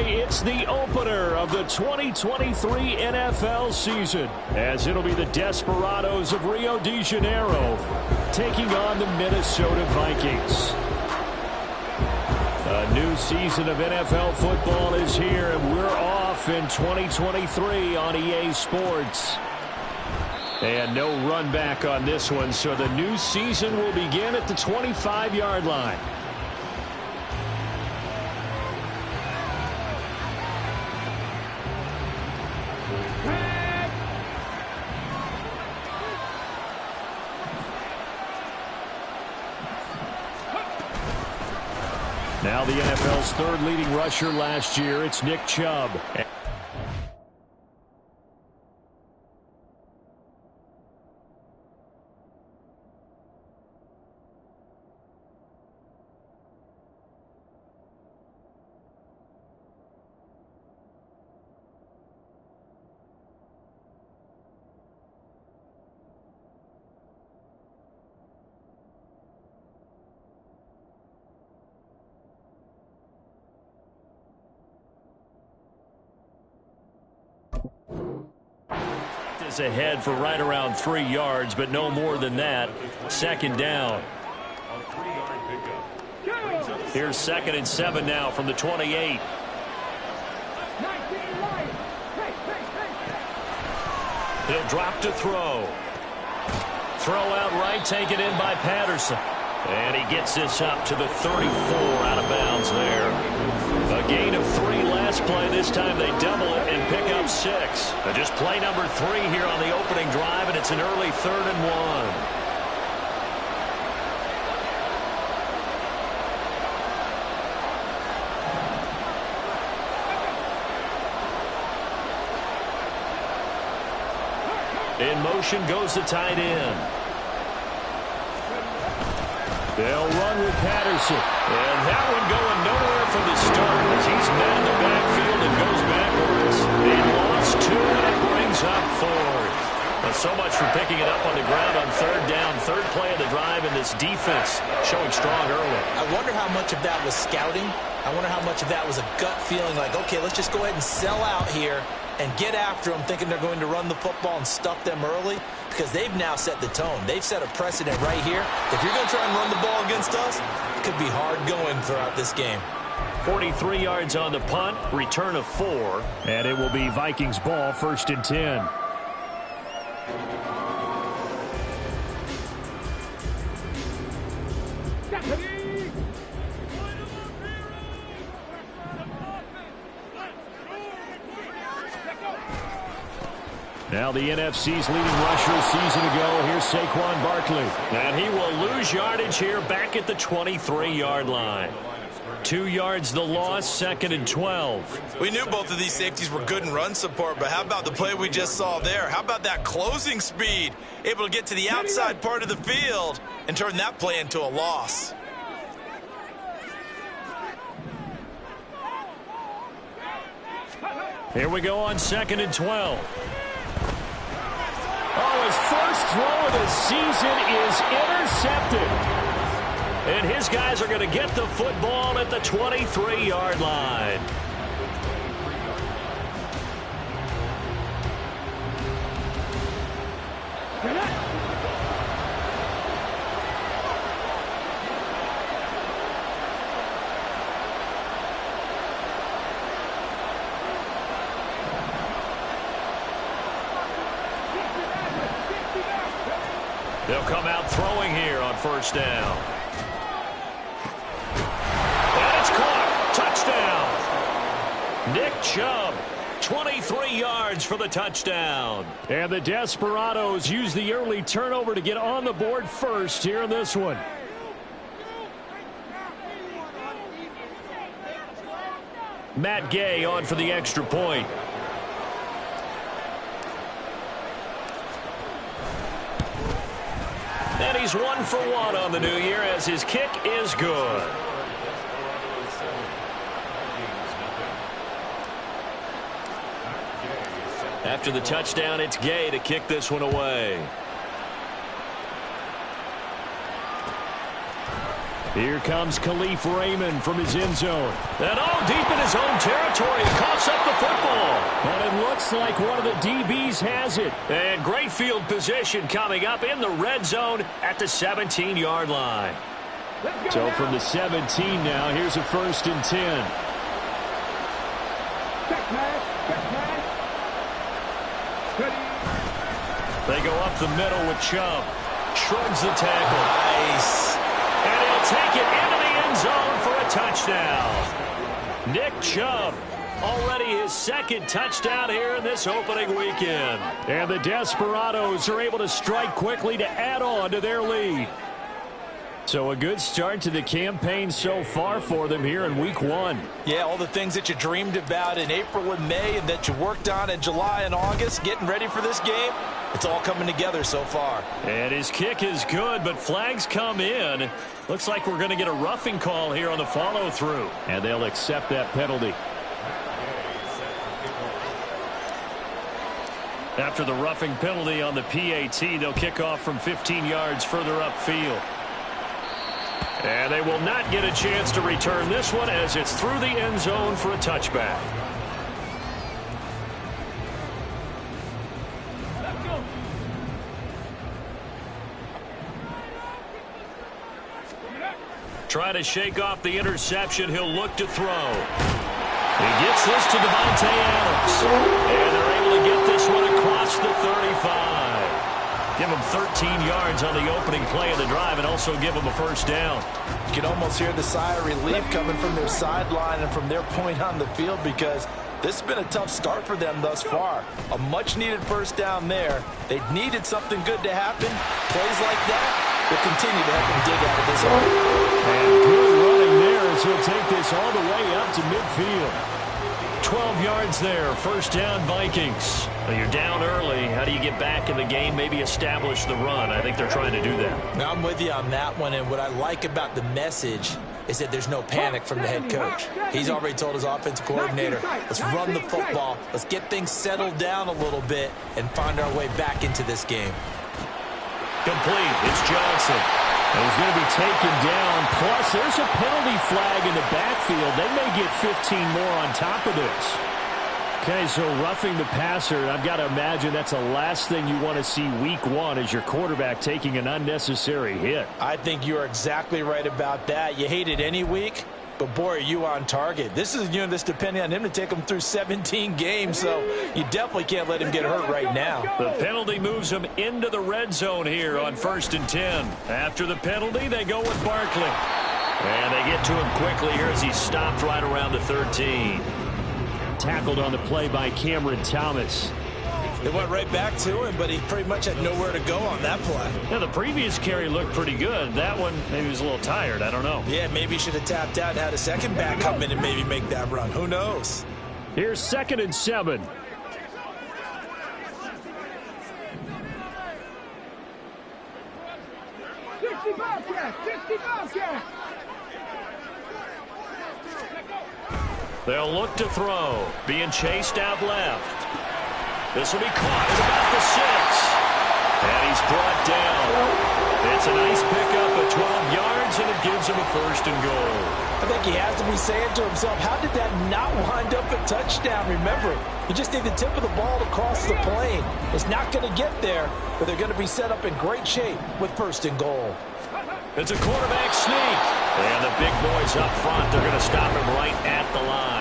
Today, it's the opener of the 2023 NFL season, as it'll be the Desperados of Rio de Janeiro taking on the Minnesota Vikings. A new season of NFL football is here, and we're off in 2023 on EA Sports. And no run back on this one, so the new season will begin at the 25-yard line. Now the NFL's third leading rusher last year, it's Nick Chubb. Is ahead for right around 3 yards, but no more than that. Second down. Here's 2nd and 7 now from the 28. He'll drop to throw. Throw out right, taken in by Patterson. And he gets this up to the 34, out of bounds there. A gain of 3 last play. This time they double it and pick up 6. Just play number 3 here on the opening drive, and it's an early 3rd and 1. In motion goes the tight end. They'll run with Patterson. And that one going nowhere from the start as he's met in the backfield and goes backwards. They lost 2 and it brings up 4th. But so much for picking it up on the ground on 3rd down. 3rd play of the drive, and this defense showing strong early. I wonder how much of that was scouting. I wonder how much of that was a gut feeling like, okay, let's just go ahead and sell out here and get after them, thinking they're going to run the football and stuff them early, because they've now set the tone. They've set a precedent right here. If you're going to try and run the ball against us, it could be hard going throughout this game. 43 yards on the punt, return of 4, and it will be Vikings ball, 1st and 10. Now the NFC's leading rusher a season ago. Here's Saquon Barkley. And he will lose yardage here back at the 23-yard line. 2 yards the loss, 2nd and 12. We knew both of these safeties were good in run support, but how about the play we just saw there? How about that closing speed? Able to get to the outside part of the field and turn that play into a loss. Here we go on 2nd and 12. Oh, his first throw of the season is intercepted. And his guys are going to get the football at the 23-yard line. They'll come out throwing here on 1st down. And it's caught. Touchdown. Nick Chubb, 23 yards for the touchdown. And the Desperados use the early turnover to get on the board first here in this one. Matt Gay on for the extra point. And he's 1 for 1 on the new year as his kick is good. After the touchdown, it's Gay to kick this one away. Here comes Khalif Raymond from his end zone. And deep in his own territory, he coughs up the football. But it looks like one of the DBs has it. And great field position coming up in the red zone at the 17-yard line. So from the 17 now, here's a 1st and 10. They go up the middle with Chubb. Shrugs the tackle. Nice. And he'll take it into the end zone for a touchdown. Nick Chubb, already his 2nd touchdown here in this opening weekend. And the Desperados are able to strike quickly to add on to their lead. So a good start to the campaign so far for them here in week 1. Yeah, all the things that you dreamed about in April and May and that you worked on in July and August, getting ready for this game, it's all coming together so far. And his kick is good, but flags come in. Looks like we're going to get a roughing call here on the follow-through. And they'll accept that penalty. After the roughing penalty on the PAT, they'll kick off from 15 yards further upfield. And they will not get a chance to return this one as it's through the end zone for a touchback. Try to shake off the interception. He'll look to throw. He gets this to Devontae Adams. And they're able to get this one across the 35. Give him 13 yards on the opening play of the drive and also give him a 1st down. You can almost hear the sigh of relief coming from their sideline and from their point on the field because this has been a tough start for them thus far. A much-needed 1st down there. They needed something good to happen. Plays like that will continue to help them dig out of this hole. And good running there as he'll take this all the way up to midfield. 12 yards there, 1st down Vikings. Well, you're down early. How do you get back in the game, maybe establish the run? I think they're trying to do that. Now I'm with you on that one, and what I like about the message is that there's no panic from the head coach. He's already told his offensive coordinator, let's run the football, let's get things settled down a little bit and find our way back into this game. Complete. It's Johnson. And he's going to be taken down. Plus, there's a penalty flag in the backfield. They may get 15 more on top of this. Okay, so roughing the passer, I've got to imagine that's the last thing you want to see week 1 as your quarterback taking an unnecessary hit. I think you're exactly right about that. You hate it any week, but boy, are you on target. This is a unit that's depending on him to take him through 17 games, so you definitely can't let him get hurt right now. The penalty moves him into the red zone here on 1st and 10. After the penalty, they go with Barkley. And they get to him quickly here as he's stopped right around the 13. Tackled on the play by Cameron Thomas. They went right back to him, but he pretty much had nowhere to go on that play. Yeah, the previous carry looked pretty good. That one, maybe he was a little tired. I don't know. Yeah, maybe he should have tapped out and had a second back come in and maybe make that run. Who knows? Here's 2nd and 7. They'll look to throw. Being chased out left. This will be caught at about the 6. And he's brought down. It's a nice pickup at 12 yards, and it gives him a 1st and goal. I think he has to be saying to himself, how did that not wind up a touchdown? Remember, you just need the tip of the ball to cross the plane. It's not going to get there, but they're going to be set up in great shape with 1st and goal. It's a quarterback sneak. And the big boys up front, they're going to stop him right at the line.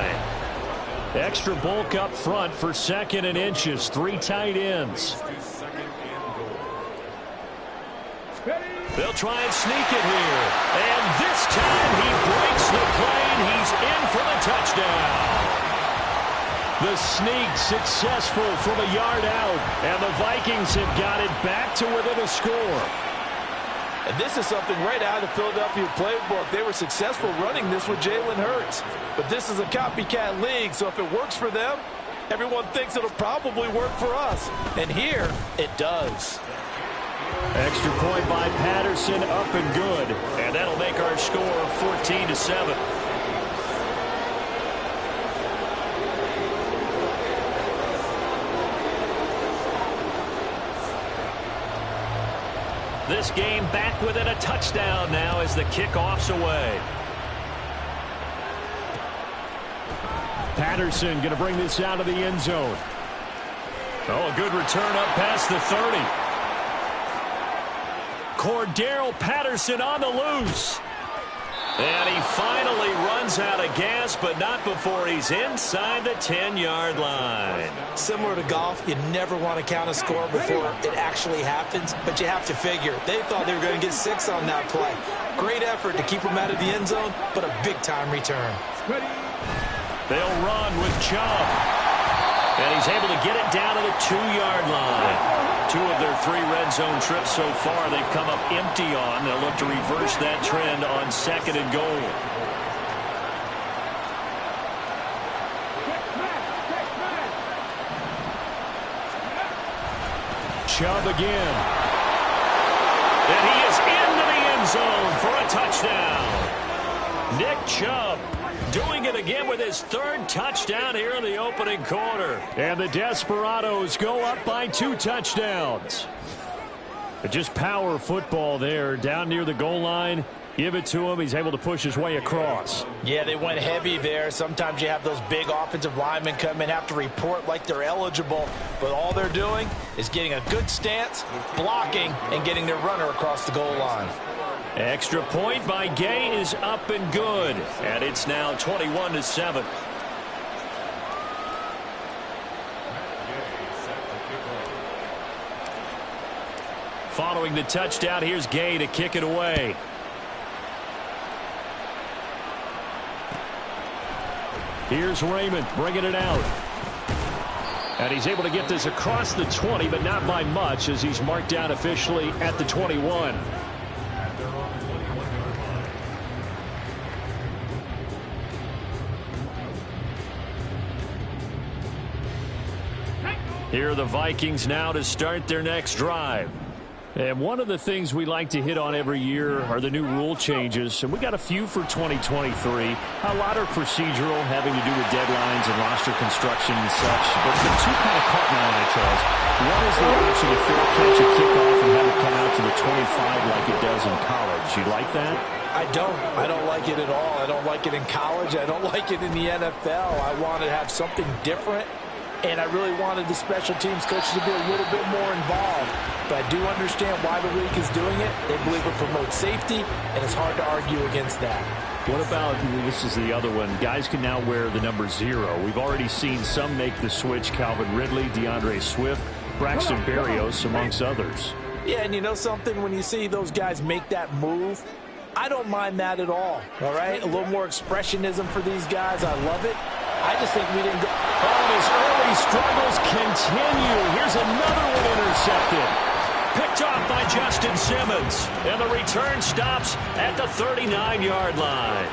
Extra bulk up front for 2nd and inches. 3 tight ends. They'll try and sneak it here. And this time he breaks the plane. He's in for the touchdown. The sneak successful from a yard out. And the Vikings have got it back to within a score. And this is something right out of the Philadelphia playbook. They were successful running this with Jalen Hurts. But this is a copycat league, so if it works for them, everyone thinks it'll probably work for us. And here, it does. Extra point by Patterson, up and good. And that'll make our score 14-7. This game back within a touchdown now as the kickoff's away. Patterson going to bring this out of the end zone. Oh, a good return up past the 30. Cordero Patterson on the loose. And he finally runs out of gas, but not before he's inside the 10-yard line. Similar to golf, you never want to count a score before it actually happens, but you have to figure. They thought they were going to get 6 on that play. Great effort to keep them out of the end zone, but a big-time return. They'll run with Chubb. And he's able to get it down to the 2-yard line. 2 of their 3 red zone trips so far they've come up empty on. They'll look to reverse that trend on 2nd and goal. Chubb again. And he is into the end zone for a touchdown. Nick Chubb doing it again with his 3rd touchdown here in the opening quarter. And the Desperados go up by 2 touchdowns. But just power football there down near the goal line. Give it to him. He's able to push his way across. Yeah, they went heavy there. Sometimes you have those big offensive linemen come in, have to report like they're eligible. But all they're doing is getting a good stance, blocking, and getting their runner across the goal line. Extra point by Gay is up and good. And it's now 21-7. Following the touchdown, here's Gay to kick it away. Here's Raymond bringing it out. And he's able to get this across the 20, but not by much as he's marked down officially at the 21. Here are the Vikings now to start their next drive. And one of the things we like to hit on every year are the new rule changes. And we got a few for 2023. A lot are procedural, having to do with deadlines and roster construction and such. But the 2 kind of caught my eye, Charles. One is the option to fair catch a kickoff and have it come out to the 25 like it does in college. You like that? I don't. I don't like it at all. I don't like it in college. I don't like it in the NFL. I want to have something different. And I really wanted the special teams coaches to be a little bit more involved. But I do understand why the league is doing it. They believe it promotes safety, and it's hard to argue against that. What about, this is the other one, guys can now wear the number 0. We've already seen some make the switch, Calvin Ridley, DeAndre Swift, Braxton Berrios, amongst others. Yeah, and you know something? When you see those guys make that move, I don't mind that at all right? A little more expressionism for these guys. I love it. I just think we didn't go. Oh, his early struggles continue. Here's another one intercepted. Picked off by Justin Simmons. And the return stops at the 39-yard line.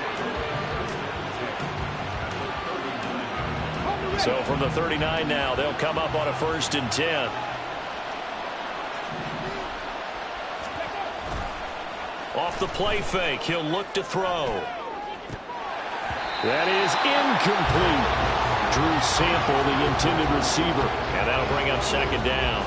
So from the 39 now, they'll come up on a 1st and 10. Off the play fake, he'll look to throw. That is incomplete. Drew Sample, the intended receiver. And that'll bring up 2nd down.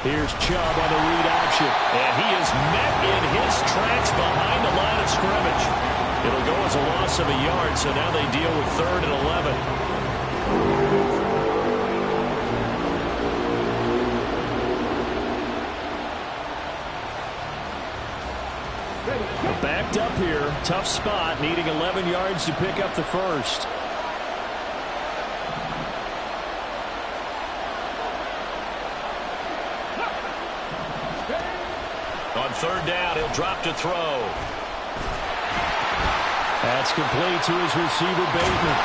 Here's Chubb on the read option. And he is met in his tracks behind the line of scrimmage. It'll go as a loss of a yard, so now they deal with 3rd and 11. Backed up here. Tough spot, needing 11 yards to pick up the 1st. On 3rd down, he'll drop to throw. That's complete to his receiver, Bateman.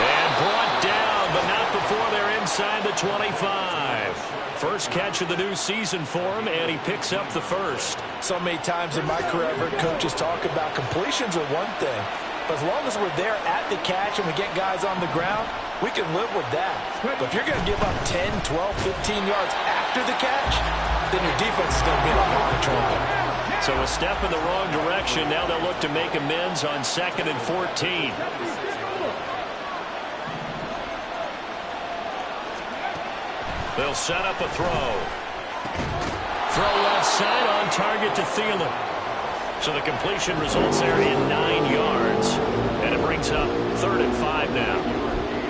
And brought down, but not before they're inside the 25. First catch of the new season for him, and he picks up the 1st. So many times in my career, I've heard coaches talk about completions are one thing. But as long as we're there at the catch and we get guys on the ground, we can live with that. But if you're going to give up 10, 12, 15 yards after the catch, then your defense is going to be in a lot of trouble. So a step in the wrong direction. Now they'll look to make amends on 2nd and 14. They'll set up a throw. Throw left side on target to Thielen. So the completion results there in 9 yards. And it brings up 3rd and 5 now.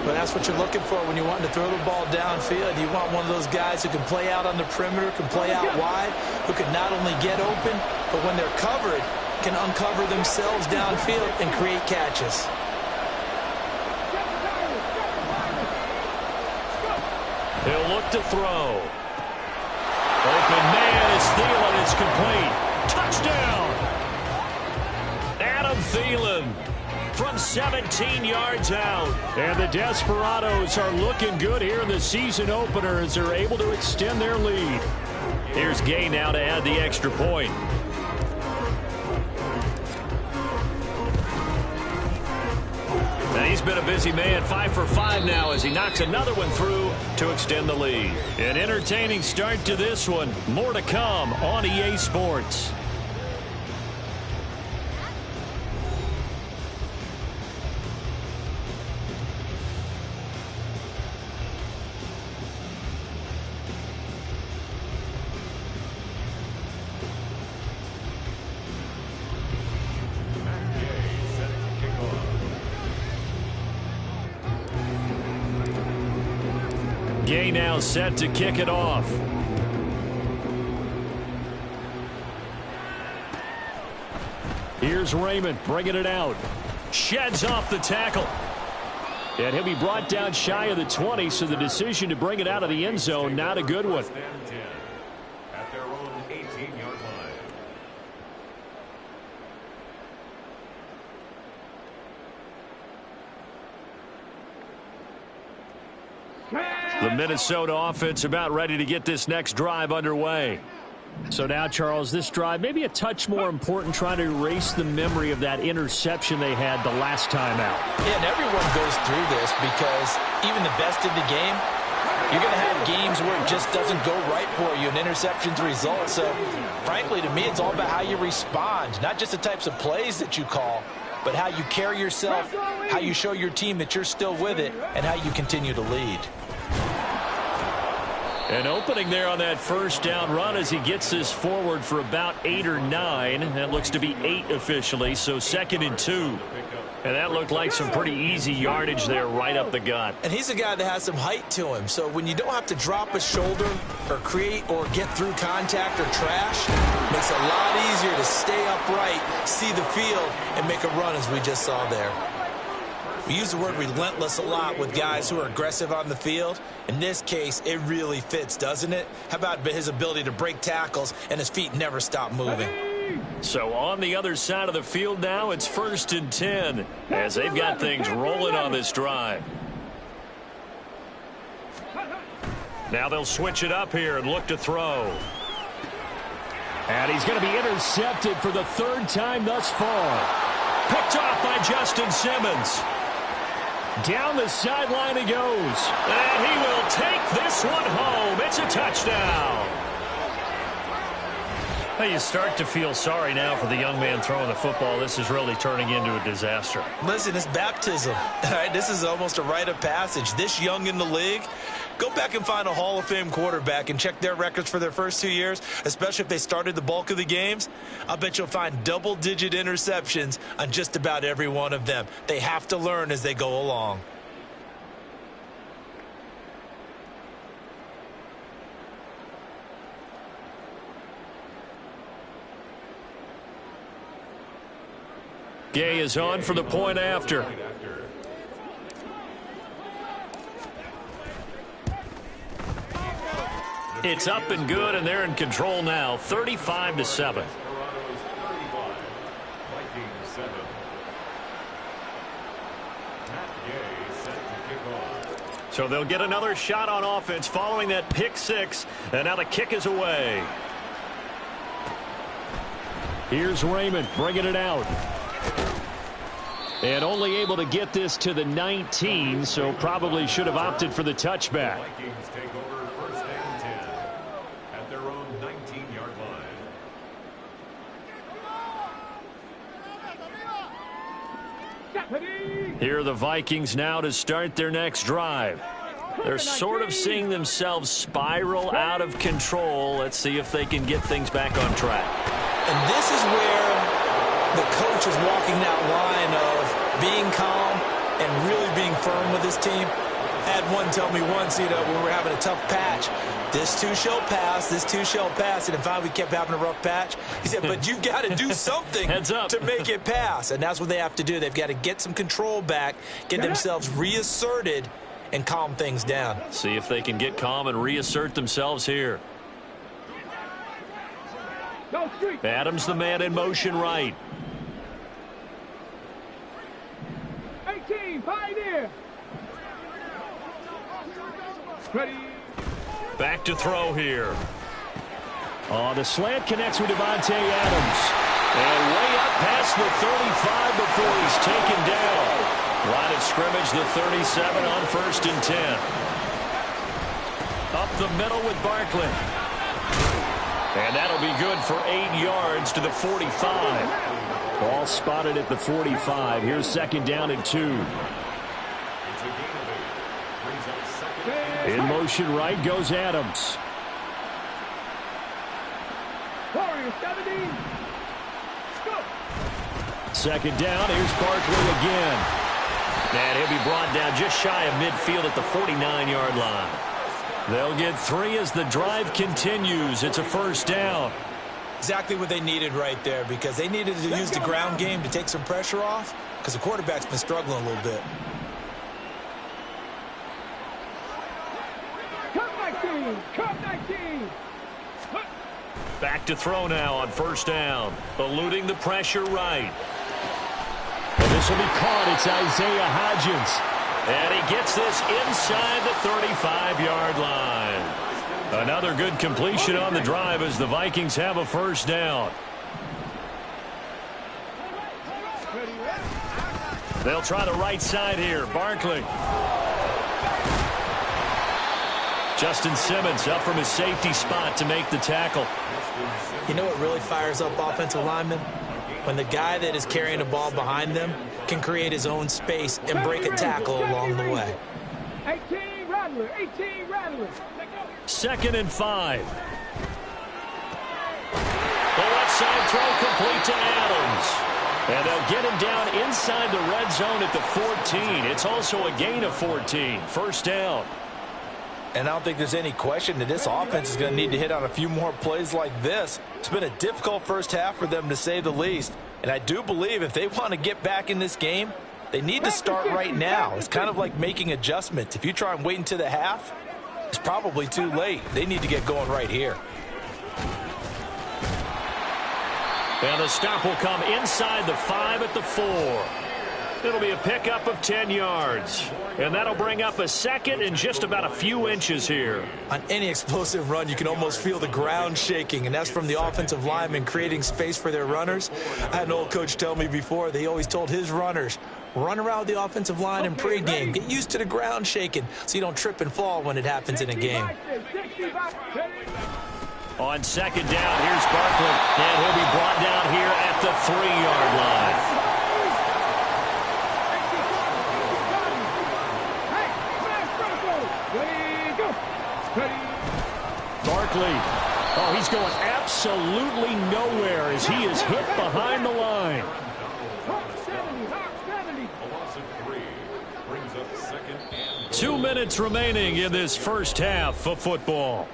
But that's what you're looking for when you want to throw the ball downfield. You want one of those guys who can play out on the perimeter, can play out wide, who can not only get open, but when they're covered, can uncover themselves downfield and create catches. He'll look to throw. Open man is Thielen. It's complete. Touchdown! Adam Thielen from 17 yards out. And the Desperados are looking good here in the season opener as they're able to extend their lead. Here's Gay now to add the extra point. And he's been a busy man, 5 for 5 now as he knocks another one through to extend the lead. An entertaining start to this one. More to come on EA Sports. Gay now set to kick it off. Here's Raymond bringing it out. Sheds off the tackle. And he'll be brought down shy of the 20, so the decision to bring it out of the end zone, not a good one. At their own 18-yard line. The Minnesota offense about ready to get this next drive underway. So now, Charles, this drive maybe a touch more important, trying to erase the memory of that interception they had the last time out. Yeah, and everyone goes through this because even the best in the game, you're going to have games where it just doesn't go right for you, and interceptions result. So, frankly, to me, it's all about how you respond, not just the types of plays that you call, but how you carry yourself, how you show your team that you're still with it, and how you continue to lead. An opening there on that first down run as he gets this forward for about 8 or 9. That looks to be 8 officially, so 2nd and 2. And that looked like some pretty easy yardage there right up the gut. And he's a guy that has some height to him, so when you don't have to drop a shoulder or create or get through contact or trash, it makes it a lot easier to stay upright, see the field, and make a run as we just saw there. We use the word relentless a lot with guys who are aggressive on the field. In this case, it really fits, doesn't it? How about his ability to break tackles and his feet never stop moving? So on the other side of the field now, it's 1st and 10 as they've got things rolling on this drive. Now they'll switch it up here and look to throw. And he's going to be intercepted for the 3rd time thus far. Picked off by Justin Simmons. Down the sideline he goes. And he will take this one home. It's a touchdown. Well, you start to feel sorry now for the young man throwing the football. This is really turning into a disaster. Listen, it's baptism. All right, this is almost a rite of passage. This young in the league, go back and find a Hall of Fame quarterback and check their records for their first 2 years, especially if they started the bulk of the games. I bet you'll find double-digit interceptions on just about every one of them. They have to learn as they go along. Gay is on for the point after. It's up and good, and they're in control now, 35-7. So they'll get another shot on offense following that pick 6, and now the kick is away. Here's Raymond bringing it out. And only able to get this to the 19, so probably should have opted for the touchback. Vikings take over first and 10 at their own 19-yard line. Here are the Vikings now to start their next drive. They're sort of seeing themselves spiral out of control. Let's see if they can get things back on track. And this is where the coach is walking that line of being calm and really being firm with his team. I had one tell me once, when we were having a tough patch, this too shall pass, this too shall pass. And finally we kept having a rough patch. He said, but you've got to do something to make it pass. And that's what they have to do. They've got to get some control back, get themselves reasserted, and calm things down. See if they can get calm and reassert themselves here. Adams the man in motion right. 18, Pioneer. Ready. Back to throw here. Oh, the slant connects with Devontae Adams. And way up past the 35 before he's taken down. Line of scrimmage, the 37 on 1st and 10. Up the middle with Barkley. And that'll be good for 8 yards to the 45. Ball spotted at the 45. Here's 2nd down and 2. In motion right goes Adams. Warriors 17. Go. 2nd down. Here's Barkley again. And he'll be brought down just shy of midfield at the 49-yard line. They'll get 3 as the drive continues. It's a 1st down. Exactly what they needed right there, because they needed to use the ground game to take some pressure off, because the quarterback's been struggling a little bit. Cut 19. Back to throw now on 1st down. Eluding the pressure right. And this will be caught. It's Isaiah Hodgins. And he gets this inside the 35-yard line. Another good completion on the drive as the Vikings have a 1st down. They'll try the right side here. Barkley. Justin Simmons up from his safety spot to make the tackle. You know what really fires up offensive linemen? When the guy that is carrying the ball behind them can create his own space and break a tackle along the way. 18 Rattler, 18 Rattler. 2nd and 5. The left side throw complete to Adams. And they'll get him down inside the red zone at the 14. It's also a gain of 14. 1st down. And I don't think there's any question that this offense is going to need to hit on a few more plays like this. It's been a difficult first half for them, to say the least. And I do believe if they want to get back in this game, they need to start right now. It's kind of like making adjustments. If you try and wait until the half, it's probably too late. They need to get going right here. And the stop will come inside the 5 at the 4. It'll be a pickup of 10 yards. And that'll bring up a 2nd and just about a few inches here. On any explosive run, you can almost feel the ground shaking, and that's from the offensive linemen creating space for their runners. I had an old coach tell me before, he always told his runners, run around the offensive line in pregame. Get used to the ground shaking so you don't trip and fall when it happens in a game. On 2nd down, here's Barkley. And he'll be brought down here at the 3-yard line. Barkley. Oh, he's going absolutely nowhere as he is hit behind the line. 2 minutes remaining in this first half of football.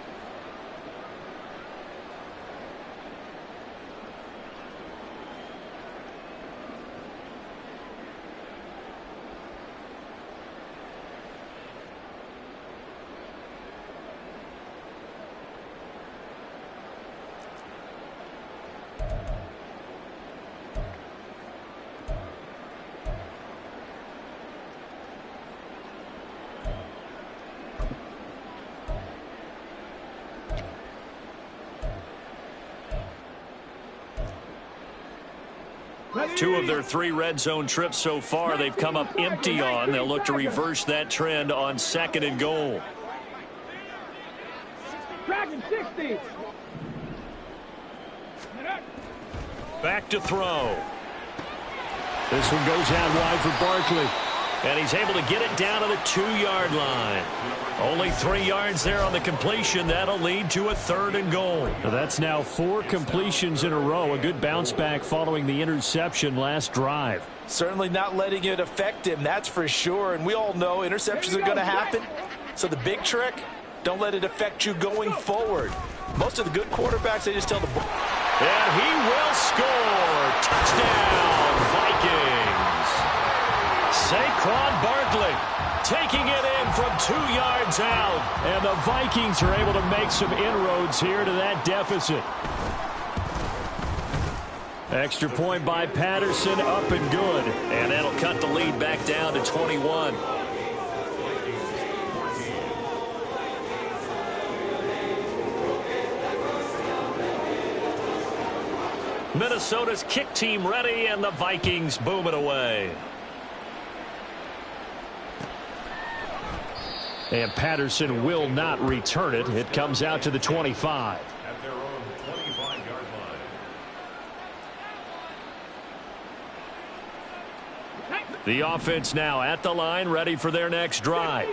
2 of their 3 red zone trips so far, they've come up empty on. They'll look to reverse that trend on 2nd and goal. Dragon 60. Back to throw. This one goes out wide for Barkley. And he's able to get it down to the 2-yard line. Only 3 yards there on the completion. That'll lead to a 3rd and goal. Now that's now 4 completions in a row. A good bounce back following the interception last drive. Certainly not letting it affect him, that's for sure. And we all know interceptions are going to happen. So the big trick, don't let it affect you going forward. Most of the good quarterbacks, they just tell the ball. And he will score. Touchdown, Vikings. Saquon Barkley taking it in from 2 yards out. And the Vikings are able to make some inroads here to that deficit. Extra point by Patterson, up and good. And that'll cut the lead back down to 21. Minnesota's kick team ready, and the Vikings boom it away. And Patterson will not return it. It comes out to the 25. At their own 25-yard line. The offense now at the line, ready for their next drive.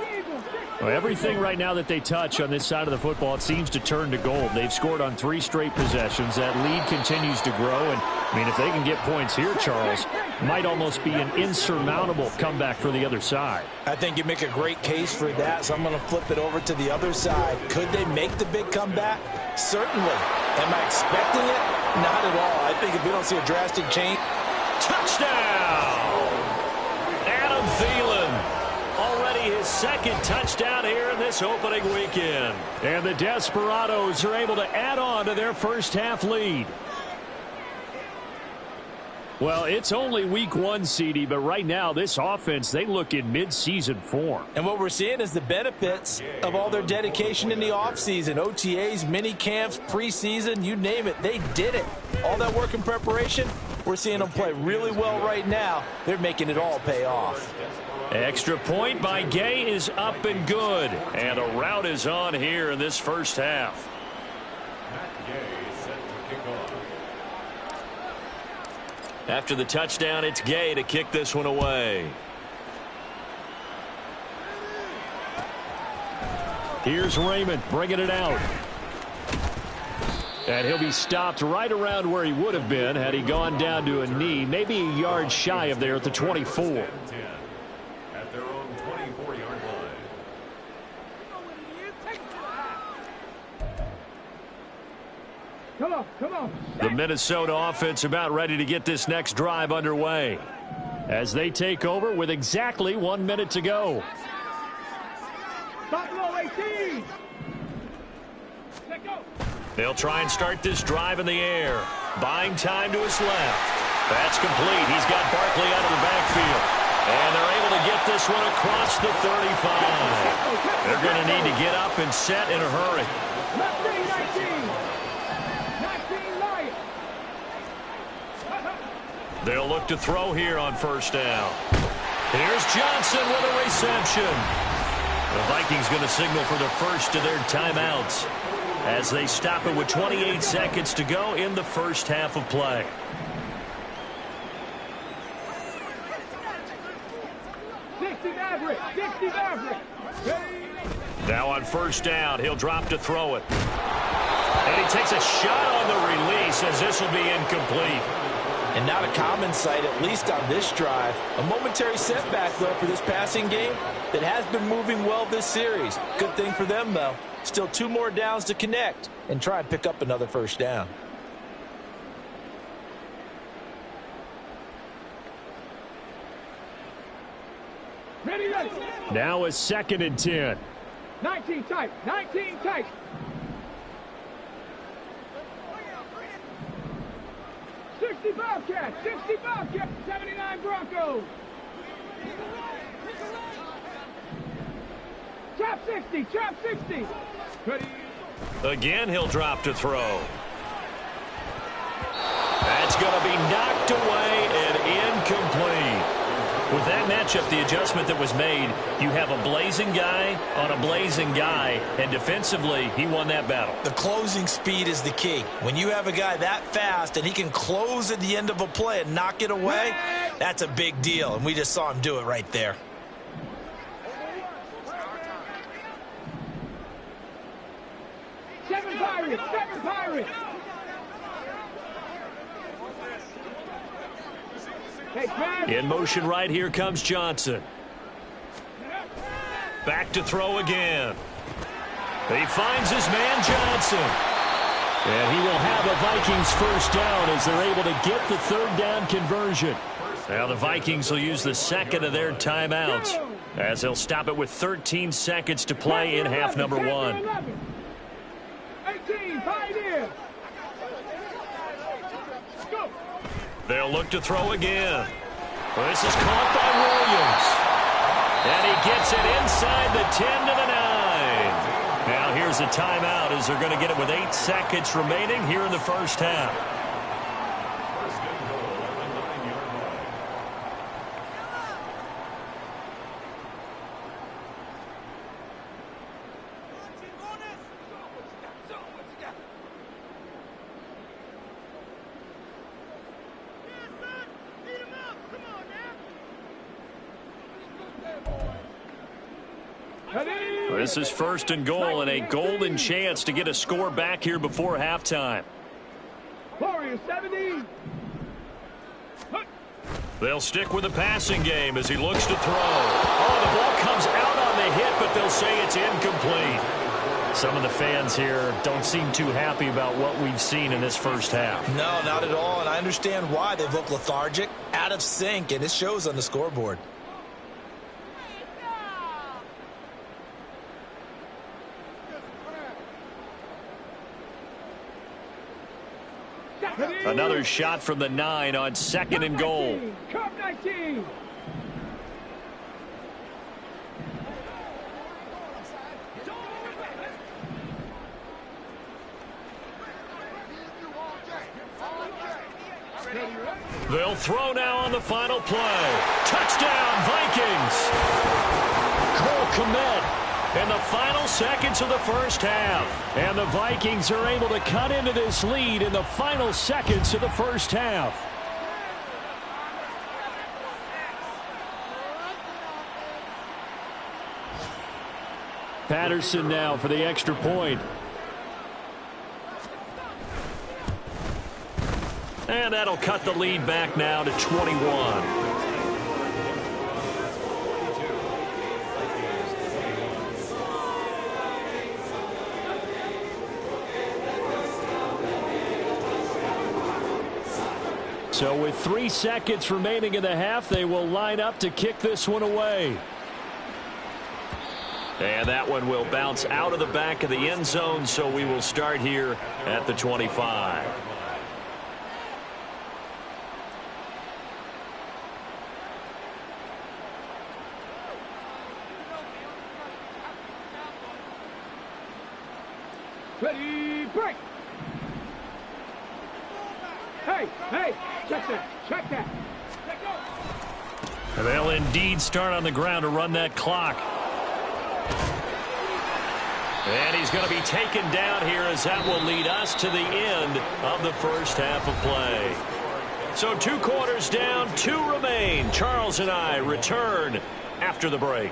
Well, everything right now that they touch on this side of the football, it seems to turn to gold. They've scored on 3 straight possessions. That lead continues to grow. And, I mean, if they can get points here, Charles, might almost be an insurmountable comeback for the other side. I think you make a great case for that, so I'm going to flip it over to the other side. Could they make the big comeback? Certainly. Am I expecting it? Not at all. I think if we don't see a drastic change. Touchdown! Adam Thielen. Already his 2nd touchdown here in this opening weekend. And the Desperados are able to add on to their first half lead. Well, it's only week 1, CD, but right now this offense, they look in mid-season form. And what we're seeing is the benefits of all their dedication in the offseason. OTAs, mini camps, preseason, you name it. They did it. All that work and preparation, we're seeing them play really well right now. They're making it all pay off. Extra point by Gay is up and good. And a route is on here in this first half. After the touchdown, it's Gay to kick this one away. Here's Raymond bringing it out. And he'll be stopped right around where he would have been had he gone down to a knee, maybe a yard shy of there at the 24. At their own 24-yard line. Come on. The Minnesota offense about ready to get this next drive underway as they take over with exactly 1 minute to go. Buffalo 18. They'll try and start this drive in the air. Buying time to his left. That's complete. He's got Barkley out of the backfield. And they're able to get this one across the 35. They're going to need to get up and set in a hurry. They'll look to throw here on first down. Here's Johnson with a reception. The Vikings going to signal for the first of their timeouts as they stop it with 28 seconds to go in the first half of play. Now on first down, he'll drop to throw it. And he takes a shot on the release as this will be incomplete. And not a common sight, at least on this drive. A momentary setback, though, for this passing game that has been moving well this series. Good thing for them, though. Still 2 more downs to connect and try and pick up another first down. Ready. Now a 2nd and 10. 19 tight. 19 tight. 60 Bobcats. 60 Bobcats. 79 Broncos. Chop 60. Chop 60. Ready. Again, he'll drop to throw. That's going to be knocked away With that matchup, the adjustment that was made, you have a blazing guy on a blazing guy, and defensively, he won that battle. The closing speed is the key. When you have a guy that fast and he can close at the end of a play and knock it away, that's a big deal, and we just saw him do it right there. Seven Pirates, 7 Pirates. In motion right here comes Johnson. Back to throw again. He finds his man Johnson. And he will have a Vikings first down as they're able to get the third down conversion. Now the Vikings will use the second of their timeouts as they'll stop it with 13 seconds to play in half number 1. 18, Pioneer. Go. They'll look to throw again. This is caught by Williams. And he gets it inside the 10 to the 9. Now here's a timeout as they're going to get it with 8 seconds remaining here in the first half. First and goal at the 9-yard line. This is first and goal and a golden chance to get a score back here before halftime. Warriors 70. They'll stick with the passing game as he looks to throw. Oh, the ball comes out on the hit, but they'll say it's incomplete. Some of the fans here don't seem too happy about what we've seen in this first half. No, not at all, and I understand why. They've looked lethargic, out of sync, and it shows on the scoreboard. Another shot from the 9 on second and goal. Cup 19. They'll throw now on the final play. Touchdown, Vikings! Cole Kmet in the final seconds of the first half. And the Vikings are able to cut into this lead in the final seconds of the first half. Patterson now for the extra point. And that'll cut the lead back now to 21. So with 3 seconds remaining in the half, they will line up to kick this one away. And that one will bounce out of the back of the end zone, so we will start here at the 25. Ready, break. Hey, check that. And they'll indeed start on the ground to run that clock. And he's going to be taken down here as that will lead us to the end of the first half of play. So 2 quarters down, 2 remain. Charles and I return after the break.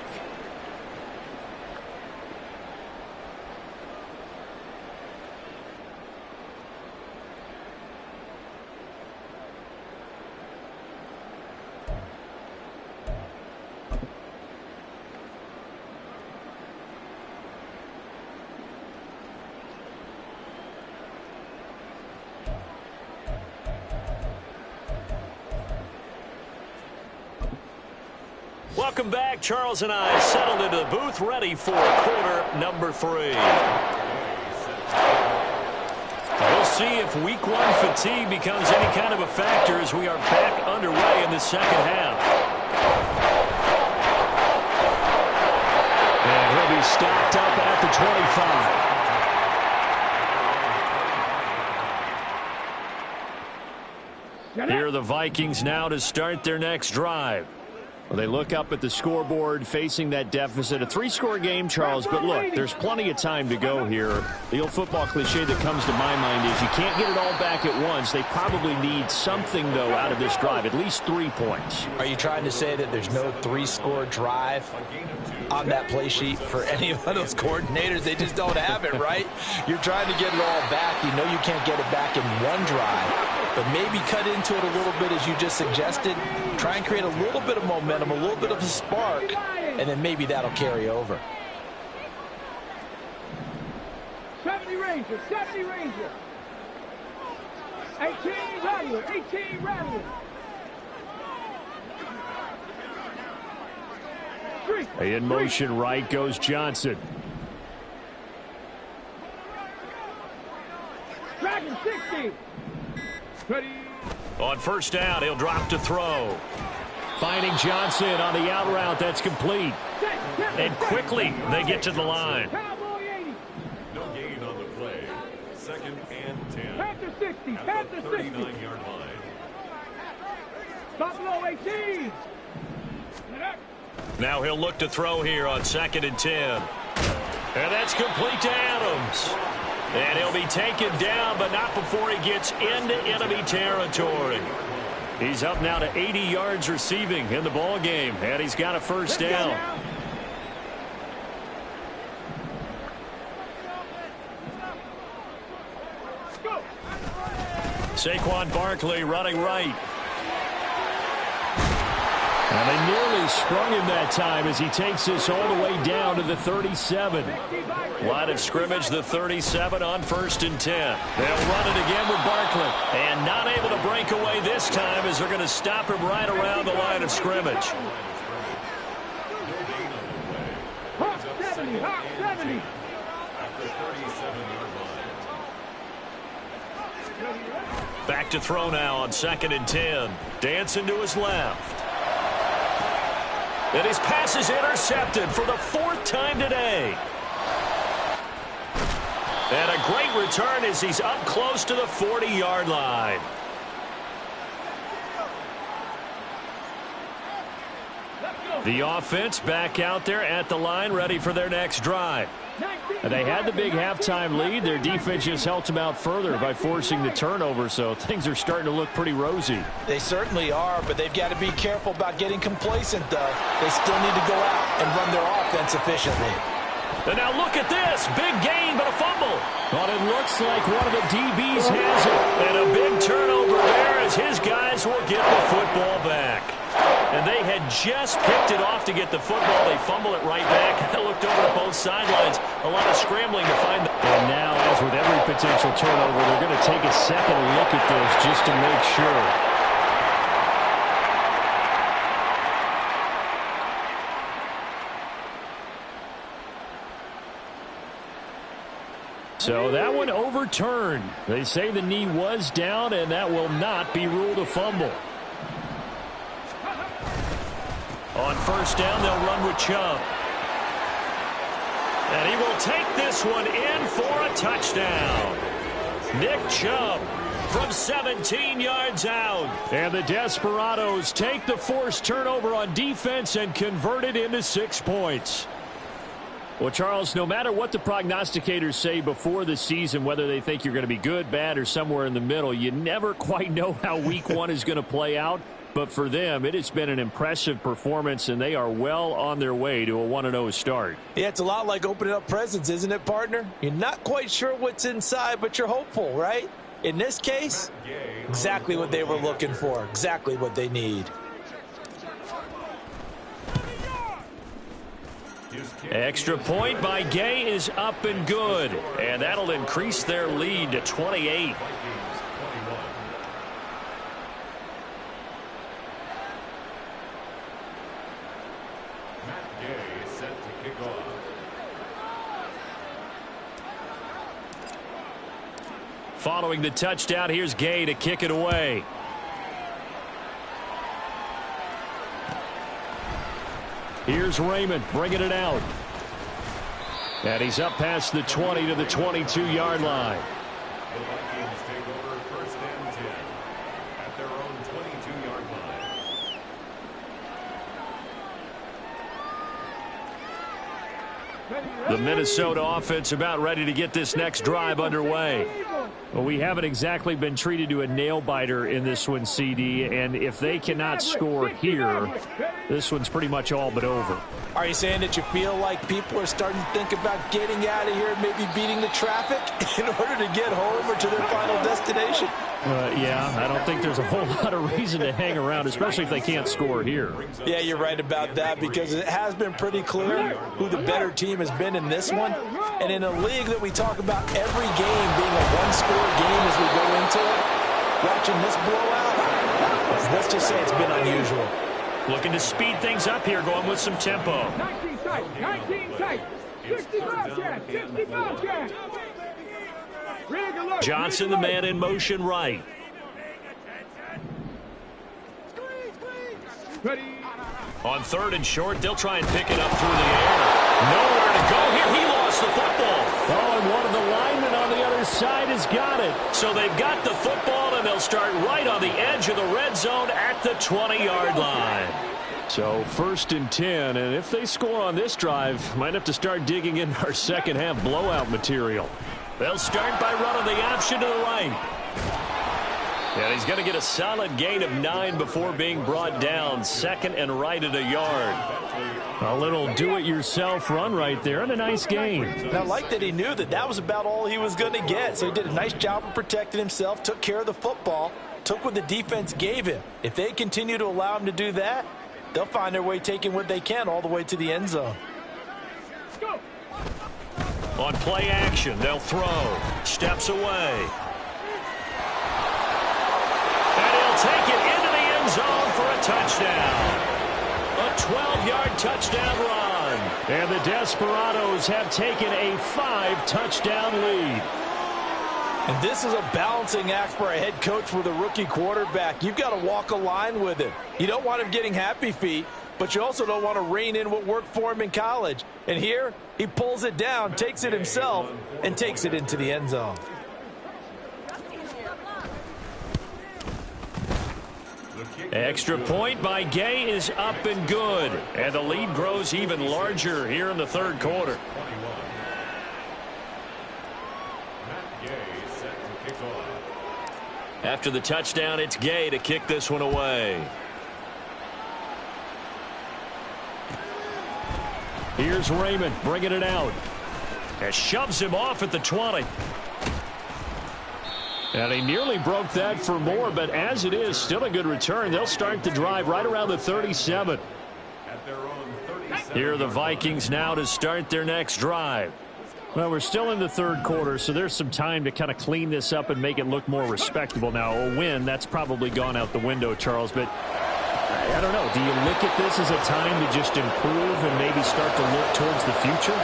Welcome back. Charles and I settled into the booth, ready for quarter number 3. We'll see if week 1 fatigue becomes any kind of a factor as we are back underway in the second half. And he'll be stopped up at the 25. Here are the Vikings now to start their next drive. Well, they look up at the scoreboard facing that deficit. A 3-score game, Charles, but look, there's plenty of time to go here. The old football cliche that comes to my mind is you can't get it all back at once. They probably need something, though, out of this drive, at least 3 points. Are you trying to say that there's no 3-score drive on that play sheet for any of those coordinators? They just don't have it, right? You're trying to get it all back. You know you can't get it back in one drive, but maybe cut into it a little bit as you just suggested. Try and create a little bit of momentum, a little bit of a spark, and then maybe that'll carry over. 70 Ranger, 70 Ranger. 18 Rattler, 18 Rattler. In motion right goes Johnson. Dragon 60. Ready. On first down, he'll drop to throw. Finding Johnson on the out route. That's complete. And quickly, they get to the line. Cowboy 80. No gain on the play. 2nd and 10. Panther 60. At Panther the 60. 39-yard line. Buffalo 18. Now he'll look to throw here on 2nd and 10. And that's complete to Adams. And he'll be taken down, but not before he gets into enemy territory. He's up now to 80 yards receiving in the ball game, and he's got a first down. Saquon Barkley running right. And they nearly sprung him that time as he takes this all the way down to the 37. Line of scrimmage, the 37 on 1st and 10. They'll run it again with Barkley. And not able to break away this time as they're going to stop him right around the line of scrimmage. Hawk 70. Hawk 70. At the 37-yard line. Back to throw now on 2nd and 10. Dancing to his left. And his pass is intercepted for the 4th time today. And a great return as he's up close to the 40-yard line. The offense back out there at the line, ready for their next drive. And they had the big halftime lead. Their defense just helped them out further by forcing the turnover, so things are starting to look pretty rosy. They certainly are, but they've got to be careful about getting complacent, though. They still need to go out and run their offense efficiently. And now look at this. Big gain, but a fumble. But it looks like one of the DBs has it. And a big turnover there as his guys will get the football back. And they had just picked it off to get the football. They fumble it right back. I looked over at both sidelines. A lot of scrambling to find the... And now, as with every potential turnover, they're going to take a second look at this just to make sure. So that one overturned. They say the knee was down, and that will not be ruled a fumble. On first down, they'll run with Chubb. And he will take this one in for a touchdown. Nick Chubb from 17 yards out. And the Desperados take the forced turnover on defense and convert it into 6 points. Well, Charles, no matter what the prognosticators say before the season, whether they think you're going to be good, bad, or somewhere in the middle, you never quite know how week 1 is going to play out. But for them, it has been an impressive performance, and they are well on their way to a 1-0 start. Yeah, it's a lot like opening up presents, isn't it, partner? You're not quite sure what's inside, but you're hopeful, right? In this case, exactly what they were looking for, exactly what they need. Extra point by Gay is up and good. And that'll increase their lead to 28. Following the touchdown, here's Gay to kick it away. Here's Raymond bringing it out. And he's up past the 20 to the 22-yard line. The Vikings take over 1st and 10 at their own 22-yard line. The Minnesota offense about ready to get this next drive underway. Well, we haven't exactly been treated to a nail-biter in this one, CD, and if they cannot score here, this one's pretty much all but over. Are you saying that you feel like people are starting to think about getting out of here and maybe beating the traffic in order to get home or to their final destination? Yeah, I don't think there's a whole lot of reason to hang around, especially if they can't score here. Yeah, you're right about that, because it has been pretty clear who the better team has been in this one. And in a league that we talk about every game being a one-score game as we go into it, watching this blowout, let's just say it's been unusual. Looking to speed things up here, going with some tempo. 19 tight, 19 tight. 65 cat, 65 cat. Johnson, the man in motion right. On third and short, they'll try and pick it up through the air. Nowhere to go here. He lost the football. Oh, and one of the linemen on the other side has got it. So they've got the football, and they'll start right on the edge of the red zone at the 20-yard line. So 1st and 10, and if they score on this drive, might have to start digging in our second half blowout material. They'll start by running the option to the right. And he's going to get a solid gain of 9 before being brought down. 2nd and right at a yard. A little do-it-yourself run right there, and a nice gain. And I like that he knew that that was about all he was going to get. So he did a nice job of protecting himself, took care of the football, took what the defense gave him. If they continue to allow him to do that, they'll find their way taking what they can all the way to the end zone. On play action, they'll throw. Steps away. And he'll take it into the end zone for a touchdown. A 12-yard touchdown run. And the Desperados have taken a 5-touchdown lead. And this is a balancing act for a head coach with a rookie quarterback. You've got to walk a line with him. You don't want him getting happy feet, but you also don't want to rein in what worked for him in college. And here, he pulls it down, takes it himself, and takes it into the end zone. Extra point by Gay is up and good. And the lead grows even larger here in the third quarter. After the touchdown, it's Gay to kick this one away. Here's Raymond bringing it out. And shoves him off at the 20. And he nearly broke that for more, but as it is, still a good return. They'll start the drive right around the 37. Here are the Vikings now to start their next drive. Well, we're still in the third quarter, so there's some time to kind of clean this up and make it look more respectable. Now, a win, that's probably gone out the window, Charles, but I don't know. Do you look at this as a time to just improve and maybe start to look towards the future?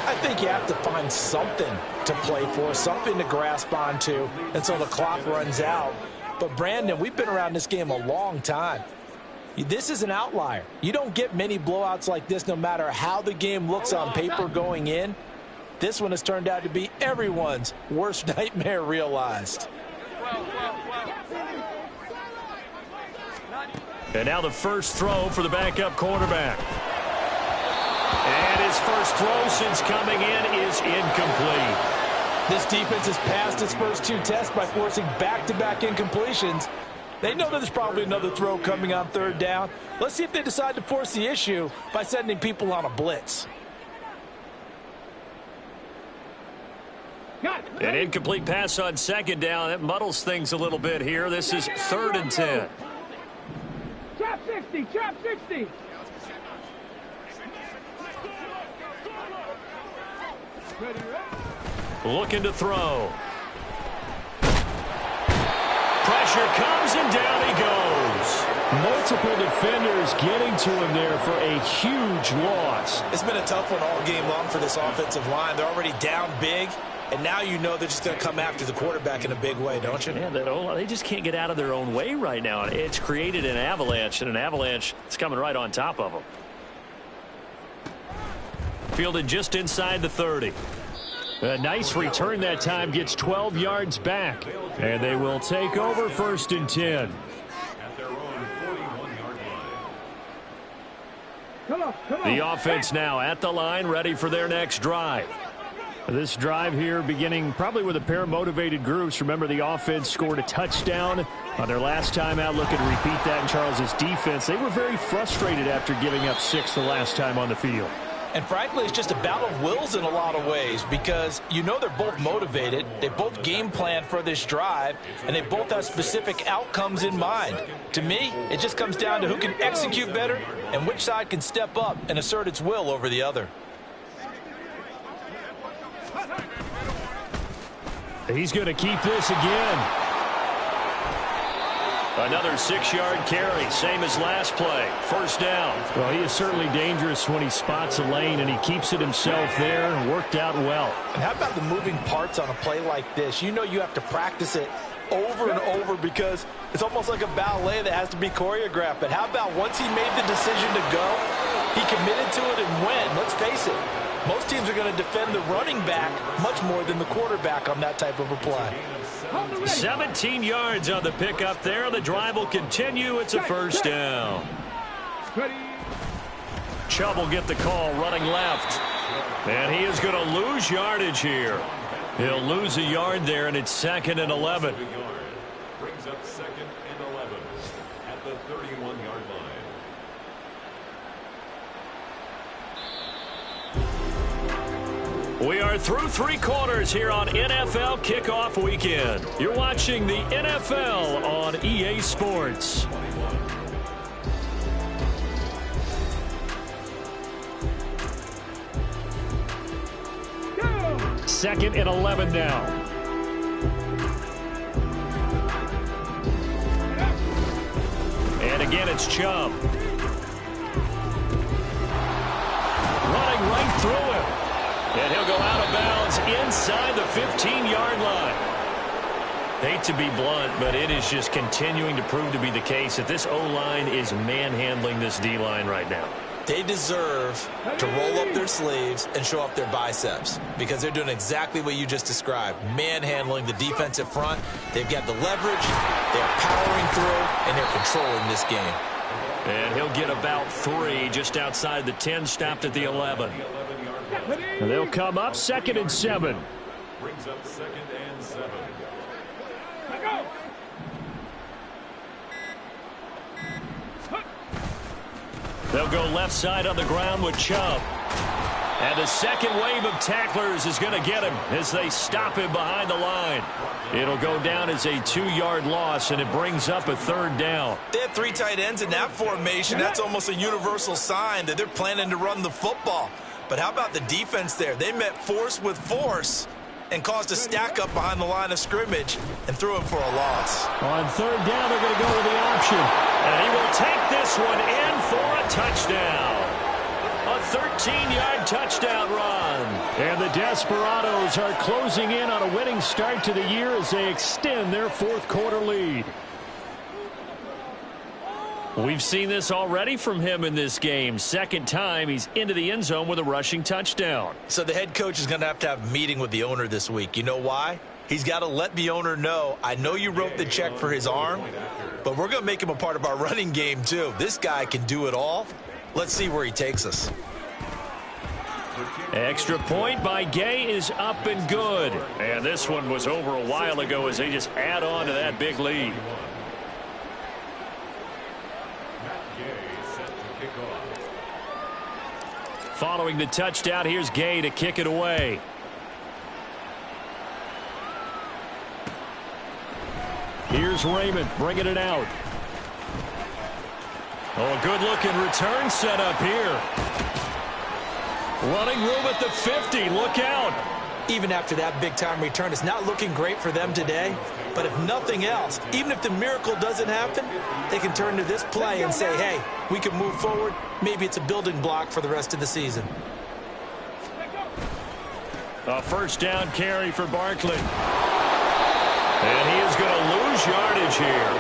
I think you have to find something to play for, something to grasp onto until the clock runs out. But, Brandon, we've been around this game a long time. This is an outlier. You don't get many blowouts like this no matter how the game looks on paper going in. This one has turned out to be everyone's worst nightmare realized. And now the first throw for the backup quarterback. And his first throw since coming in is incomplete. This defense has passed its first 2 tests by forcing back-to-back incompletions. They know that there's probably another throw coming on third down. Let's see if they decide to force the issue by sending people on a blitz. An incomplete pass on second down. That muddles things a little bit here. This is 3rd and 10. Trap 60, trap 60. Looking to throw. Pressure comes and down he goes. Multiple defenders getting to him there for a huge loss. It's been a tough one all game long for this offensive line. They're already down big, and now you know they're just going to come after the quarterback in a big way, don't you? Yeah, they just can't get out of their own way right now. It's created an avalanche, and an avalanche is coming right on top of them. Fielded just inside the 30. A nice return that time, gets 12 yards back. And they will take over 1st and 10. At their own 41-yard line. The offense now at the line, ready for their next drive. This drive here beginning probably with a pair of motivated groups. Remember, the offense scored a touchdown on their last time out. Looking to repeat that in Charles's defense. They were very frustrated after giving up 6 the last time on the field. And frankly, it's just a battle of wills in a lot of ways because you know they're both motivated. They both game plan for this drive, and they both have specific outcomes in mind. To me, it just comes down to who can execute better and which side can step up and assert its will over the other. He's going to keep this again. Another 6-yard carry, same as last play. First down. Well, he is certainly dangerous when he spots a lane, and he keeps it himself there. Worked out well. And how about the moving parts on a play like this? You know you have to practice it over and over because it's almost like a ballet that has to be choreographed. But how about once he made the decision to go, he committed to it and went. Let's face it, most teams are going to defend the running back much more than the quarterback on that type of a play. 17 yards on the pickup there. The drive will continue. It's a first down. Chubb will get the call running left. And he is going to lose yardage here. He'll lose a yard there, and it's 2nd and 11. Brings up 2nd and 11 at the 31-yard line. We are through 3 quarters here on NFL Kickoff Weekend. You're watching the NFL on EA Sports. Second and 11 now. And again, it's Chubb. Running right through him. And he'll go out of bounds inside the 15-yard line. Hate to be blunt, but it is just continuing to prove to be the case that this O-line is manhandling this D-line right now. They deserve to roll up their sleeves and show up their biceps because they're doing exactly what you just described, manhandling the defensive front. They've got the leverage, they're powering through, and they're controlling this game. And he'll get about 3 just outside the 10, stopped at the 11. And they'll come up 2nd and 7. Brings up 2nd and 7. They'll go left side on the ground with Chubb. And the second wave of tacklers is going to get him as they stop him behind the line. It'll go down as a 2-yard loss, and it brings up a 3rd down. They have 3 tight ends in that formation. That's almost a universal sign that they're planning to run the football. But how about the defense there? They met force with force and caused a stack up behind the line of scrimmage and threw him for a loss. On 3rd down, they're going to go with the option. And he will take this one in for a touchdown. A 13-yard touchdown run. And the Desperados are closing in on a winning start to the year as they extend their 4th quarter lead. We've seen this already from him in this game. 2nd time he's into the end zone with a rushing touchdown. So the head coach is going to have a meeting with the owner this week. You know why? He's got to let the owner know, I know you wrote the check for his arm, but we're going to make him a part of our running game too. This guy can do it all. Let's see where he takes us. Extra point by Gay is up and good. And this one was over a while ago as they just add on to that big lead. Following the touchdown, here's Gay to kick it away. Here's Raymond bringing it out. Oh, a good-looking return set up here. Running room at the 50. Look out. Even after that big-time return, it's not looking great for them today. But if nothing else, even if the miracle doesn't happen, they can turn to this play and say, hey, we can move forward. Maybe it's a building block for the rest of the season. A 1st down carry for Barkley. And he is going to lose yardage here.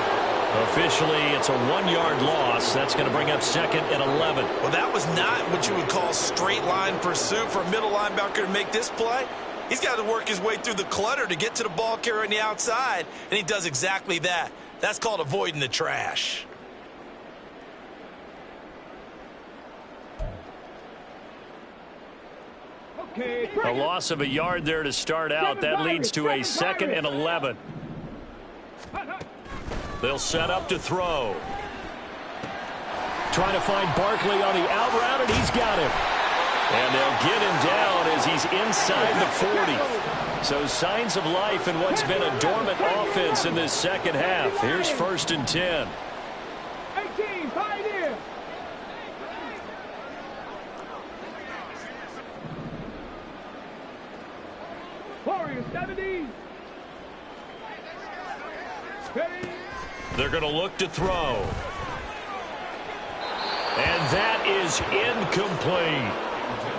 Officially, it's a 1-yard loss. That's going to bring up 2nd and 11. Well, that was not what you would call straight line pursuit for a middle linebacker to make this play. He's got to work his way through the clutter to get to the ball carrier on the outside, and he does exactly that. That's called avoiding the trash. A loss of a yard there to start out. That leads to a 2nd and 11. They'll set up to throw. Trying to find Barkley on the out route, and he's got him. And they'll get him down as he's inside the 40. So signs of life in what's been a dormant offense in this second half. Here's 1st and 10. 18, Pioneer. Warriors 70. They're going to look to throw. And that is incomplete.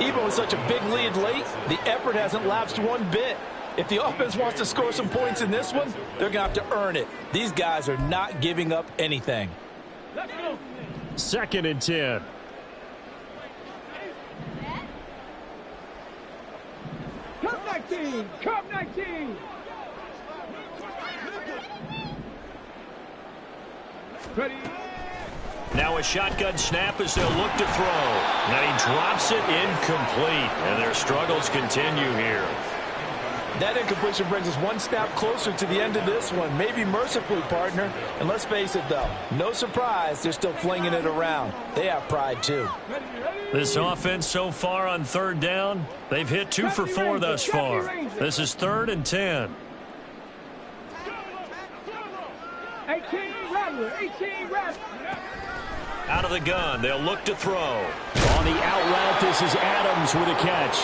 Even with such a big lead late, the effort hasn't lapsed one bit. If the offense wants to score some points in this one, they're going to have to earn it. These guys are not giving up anything. 2nd and 10. Cup 19. Cup 19. Ready. Now a shotgun snap as they'll look to throw. Now he drops it incomplete. And their struggles continue here. That incompletion brings us one snap closer to the end of this one. Maybe mercifully, partner. And let's face it, though, no surprise, they're still flinging it around. They have pride, too. This offense so far on 3rd down, they've hit 2 for 4 thus far. This is 3rd and 10. 18 Rattler. 18 Rattler. Out of the gun, they'll look to throw. On the out route, this is Adams with a catch.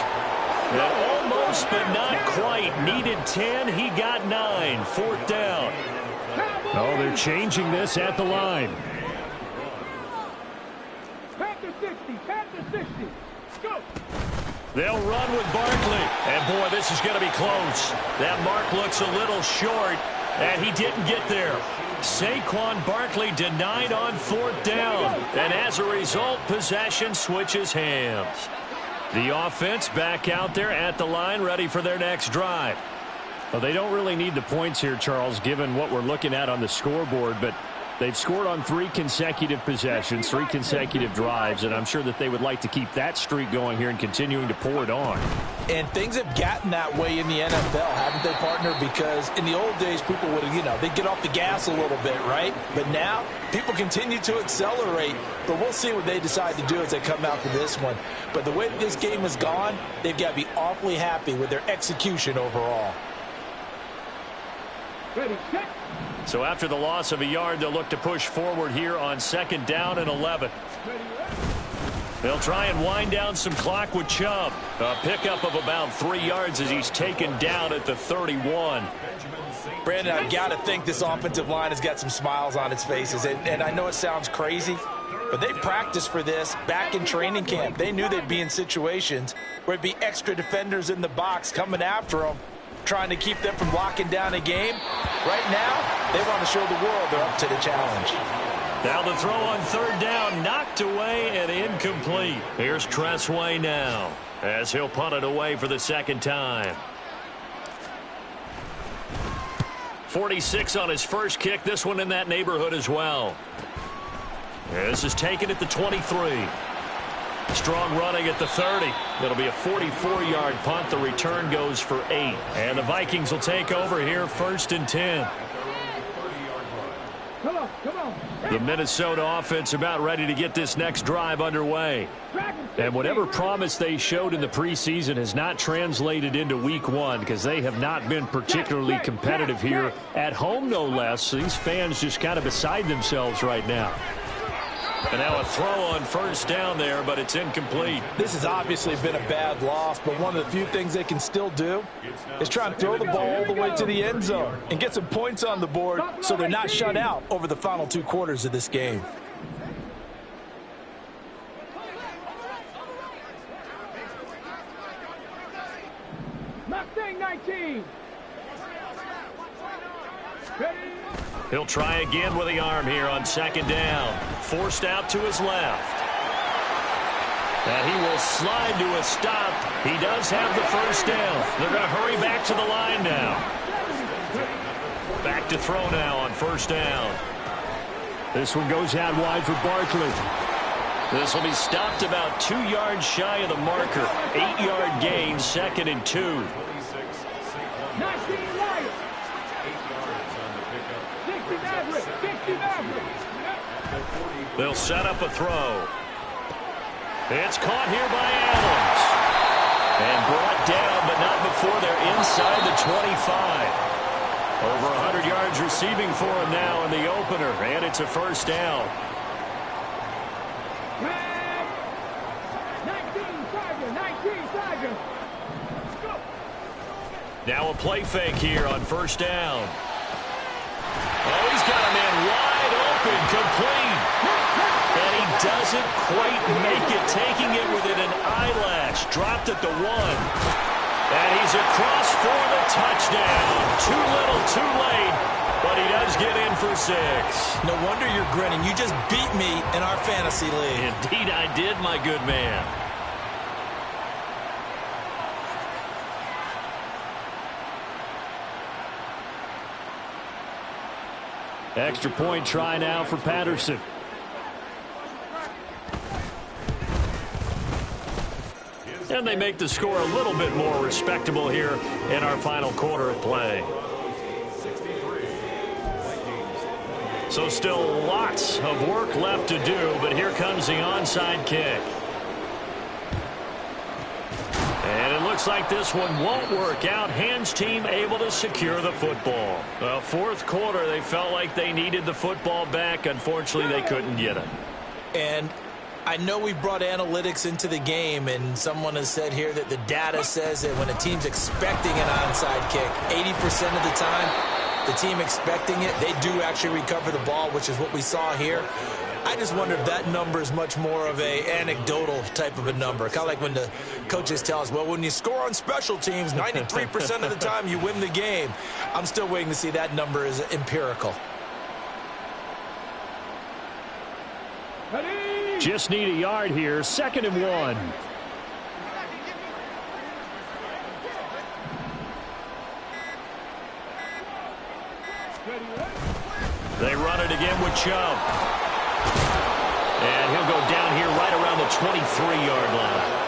That almost, but not quite. Needed 10, he got 9. 4th down. Oh, they're changing this at the line. Panther 60. Panther 60. Go. They'll run with Barkley. And, boy, this is going to be close. That mark looks a little short, and he didn't get there. Saquon Barkley denied on 4th down. And as a result, possession switches hands. The offense back out there at the line, ready for their next drive. Well, they don't really need the points here, Charles, given what we're looking at on the scoreboard, but they've scored on 3 consecutive possessions, 3 consecutive drives, and I'm sure that they would like to keep that streak going here and continuing to pour it on. And things have gotten that way in the NFL, haven't they, partner? Because in the old days, people would, they'd get off the gas a little bit, right? But now, people continue to accelerate. But we'll see what they decide to do as they come out for this one. But the way this game has gone, they've got to be awfully happy with their execution overall. Ready, set. So after the loss of a yard, they'll look to push forward here on 2nd down and 11. They'll try and wind down some clock with Chubb. A pickup of about 3 yards as he's taken down at the 31. Brandon, I've got to think this offensive line has got some smiles on its faces. And I know it sounds crazy, but they practiced for this back in training camp. They knew they'd be in situations where it'd be extra defenders in the box coming after them, trying to keep them from locking down a game. Right now, they want to show the world they're up to the challenge. Now the throw on 3rd down, knocked away and incomplete. Here's Tressway now as he'll punt it away for the 2nd time. 46 on his first kick. This one in that neighborhood as well. This is taken at the 23. Strong running at the 30. It'll be a 44-yard punt. The return goes for 8. And the Vikings will take over here, 1st and 10. Come on, come on. The Minnesota offense about ready to get this next drive underway. And whatever promise they showed in the preseason has not translated into week 1 because they have not been particularly competitive here at home, no less. These fans just kind of beside themselves right now. And now a throw on 1st down there, but it's incomplete. This has obviously been a bad loss, but one of the few things they can still do is try and throw the ball all the way to the end zone and get some points on the board so they're not shut out over the final 2 quarters of this game. Mustang 19. Ready. He'll try again with the arm here on 2nd down. Forced out to his left. And he will slide to a stop. He does have the 1st down. They're going to hurry back to the line now. Back to throw now on 1st down. This one goes out wide for Barkley. This will be stopped about 2 yards shy of the marker. 8-yard gain, 2nd and 2. 19 Lions. 60 Mavericks. 60 Mavericks. They'll set up a throw. It's caught here by Adams. And brought down, but not before they're inside the 25. Over 100 yards receiving for him now in the opener, and it's a first down. 19 Tigers. Go. Now a play fake here on first down. Oh, he's got a man wide open, complete. And he doesn't quite make it, taking it within an eyelash. Dropped at the 1. And he's across for the touchdown. Too little, too late, but he does get in for 6. No wonder you're grinning. You just beat me in our fantasy league. Indeed I did, my good man. Extra point try now for Patterson. And they make the score a little bit more respectable here in our final quarter of play. So still lots of work left to do, but here comes the onside kick. And it looks like this one won't work out. Hands team able to secure the football. Well, fourth quarter, they felt like they needed the football back. Unfortunately, they couldn't get it. And I know we brought analytics into the game, and someone has said here that the data says that when a team's expecting an onside kick, 80% of the time, the team expecting it, they do actually recover the ball, which is what we saw here. I just wonder if that number is much more of a anecdotal type of a number. Kind of like when the coaches tell us, well, when you score on special teams, 93% of the time you win the game. I'm still waiting to see that number is empirical. Just need a yard here. 2nd and 1. They run it again with Chubb. And he'll go down here right around the 23-yard line.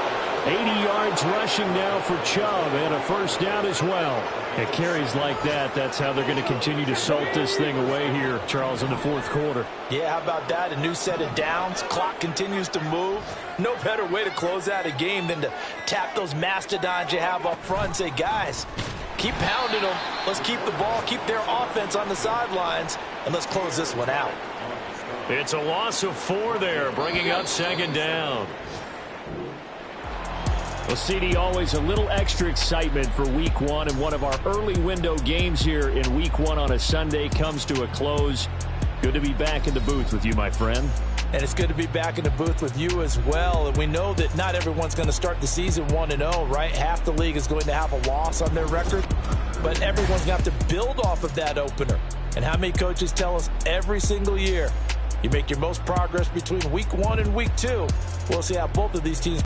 80 yards rushing now for Chubb, and a first down as well. It carries like that. That's how they're going to continue to salt this thing away here, Charles, in the fourth quarter. Yeah, how about that? A new set of downs. Clock continues to move. No better way to close out a game than to tap those mastodons you have up front and say, guys, keep pounding them. Let's keep the ball, keep their offense on the sidelines, and let's close this one out. It's a loss of 4 there, bringing up 2nd down. Well, CD, always a little extra excitement for Week 1, and one of our early window games here in Week 1 on a Sunday comes to a close. Good to be back in the booth with you, my friend. And it's good to be back in the booth with you as well. And we know that not everyone's going to start the season 1-0, right? Half the league is going to have a loss on their record. But everyone's going to have to build off of that opener. And how many coaches tell us every single year, you make your most progress between Week 1 and Week 2. We'll see how both of these teams